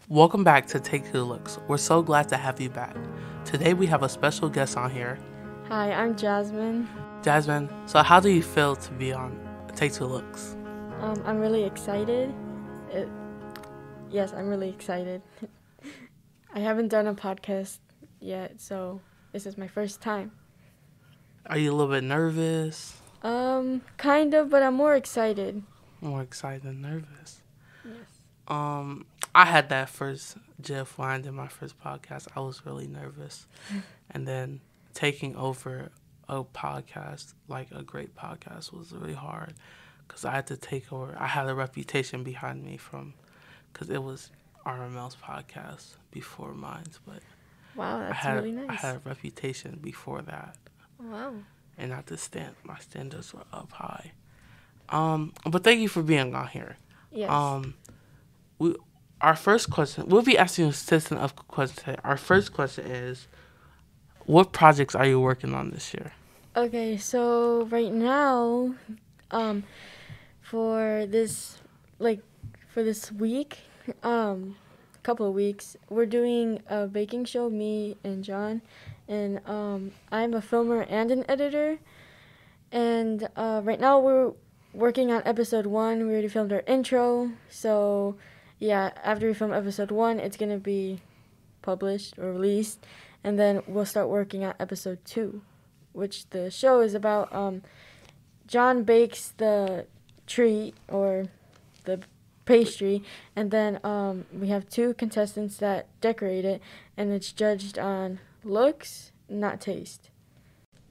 Welcome back to Take Two Looks. We're so glad to have you back. Today we have a special guest on here. Hi, I'm Jasmine. Jasmine, so how do you feel to be on Take Two Looks? I'm really excited. Yes, I'm really excited. I haven't done a podcast yet, so this is my first time. Are you a little bit nervous? Kind of, but I'm more excited. More excited than nervous. Yes. I had that first GIF when I did my first podcast. I was really nervous. And then taking over a podcast, like a great podcast, was really hard. Because I had to take over. I had a reputation behind me because it was RML's podcast before mine. But Wow, that's really nice. I had a reputation before that. Wow. And not to my standards were up high. But thank you for being on here. Yes. Our first question, we'll be asking you a system of questions today. Our first question is, what projects are you working on this year? Okay, so right now, for this week, couple of weeks, we're doing a baking show, me and John, and I'm a filmer and an editor, and right now we're working on episode 1. We already filmed our intro, so yeah, after we film episode 1, it's gonna be published or released, and then we'll start working on episode 2, which the show is about. John bakes the treat or the pastry, and then we have 2 contestants that decorate it, and it's judged on looks, not taste.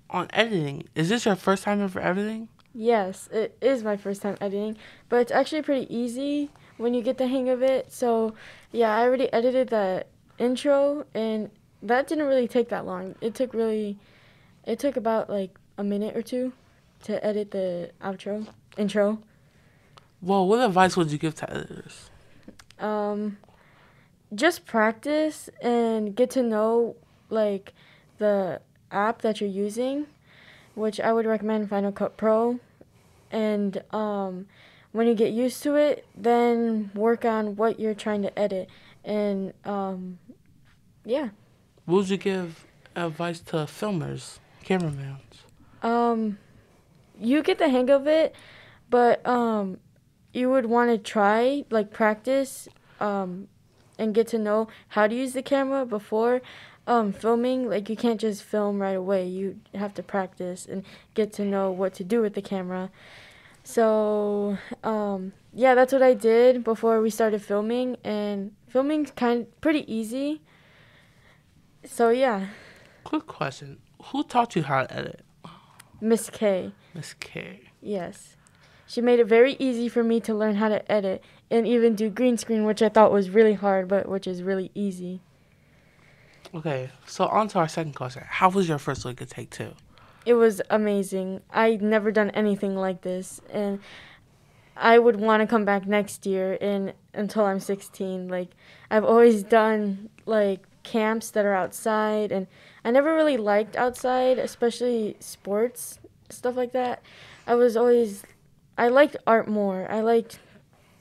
On editing, is this your first time ever editing? Yes, it is my first time editing, but it's actually pretty easy when you get the hang of it. So yeah, I already edited the intro, and that didn't really take that long. It took about like a minute or 2 to edit the intro. Well, what advice would you give to editors? Just practice and get to know like the app that you're using, which I would recommend Final Cut Pro. And when you get used to it, then work on what you're trying to edit. And yeah. What would you give advice to filmers, cameramans? You get the hang of it, but you would want to try, like, practice and get to know how to use the camera before filming. Like, you can't just film right away. You have to practice and get to know what to do with the camera. So yeah, that's what I did before we started filming, and filming's pretty easy. So yeah. Quick question. Who taught you how to edit? Miss K. Miss K. Yes. She made it very easy for me to learn how to edit and even do green screen, which I thought was really hard, but which is really easy. Okay, so on to our second question. How was your first look at Take Two? It was amazing. I'd never done anything like this, and I would want to come back next year until I'm 16. Like, I've always done like camps that are outside, and I never really liked outside, especially sports, stuff like that. I liked art more. I liked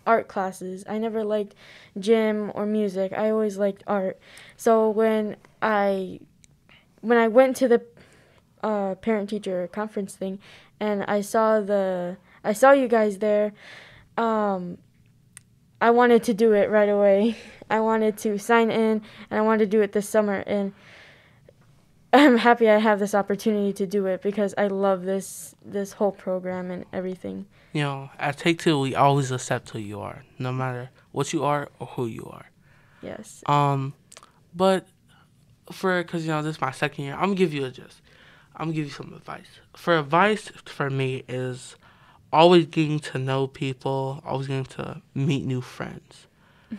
art classes. I never liked gym or music. I always liked art. So when I went to the parent-teacher conference thing, and I saw you guys there, I wanted to do it right away. I wanted to sign in, and I wanted to do it this summer, and I'm happy I have this opportunity to do it because I love this whole program and everything. You know, at Take Two, we always accept who you are, no matter what you are or who you are. Yes. But because this is my second year, I'm gonna give you some advice. Advice for me is always getting to know people, always getting to meet new friends.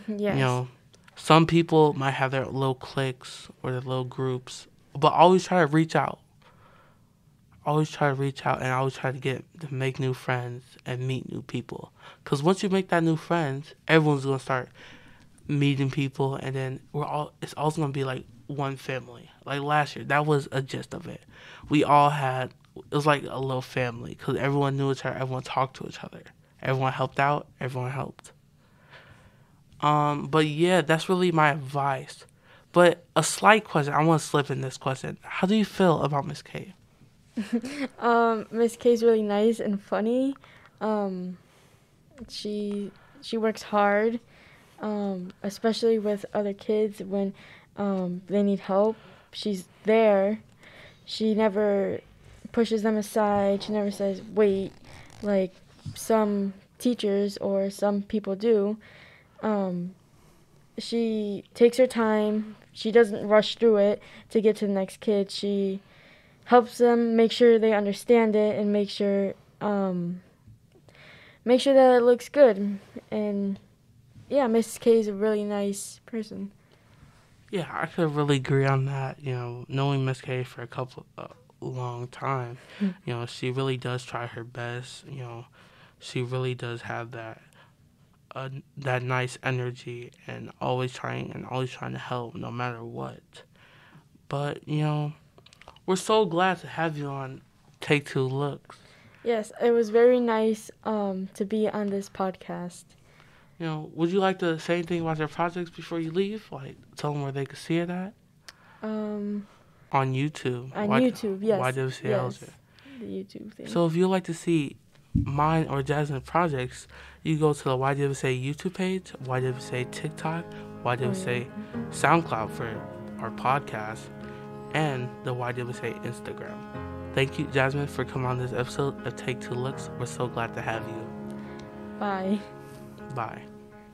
Yes. Some people might have their little cliques or their little groups, but always try to reach out. Always try to reach out, and always try to make new friends and meet new people. Because once you make that new friends, everyone's gonna start meeting people, and then it's all gonna be like one family. Like last year, that was a gist of it. It was like a little family because everyone knew each other, everyone talked to each other, everyone helped out, everyone helped. But yeah, that's really my advice. But a slight question, I want to slip in this question. How do you feel about Miss K? Miss K's really nice and funny. Um, she works hard, especially with other kids when they need help. She's there. She never pushes them aside. She never says, wait, like some teachers or some people do. Um, she takes her time. She doesn't rush through it to get to the next kid. She helps them make sure they understand it and make sure that it looks good. And yeah, Miss K is a really nice person. Yeah, I could really agree on that. Knowing Miss K for a long time, she really does try her best. She really does have that nice energy and always trying to help no matter what. But we're so glad to have you on Take Two Looks. Yes, it was very nice to be on this podcast. Would you like to say anything about your projects before you leave? Like, tell them where they could see it at? On YouTube. YouTube, yes. YWCA Elgin. The YouTube thing. So if you'd like to see mine or Jasmine's projects, you go to the YWCA YouTube page, YWCA TikTok, YWCA SoundCloud for our podcast, and the YWCA Instagram. Thank you, Jasmine, for coming on this episode of Take Two Looks. We're so glad to have you. Bye. Bye.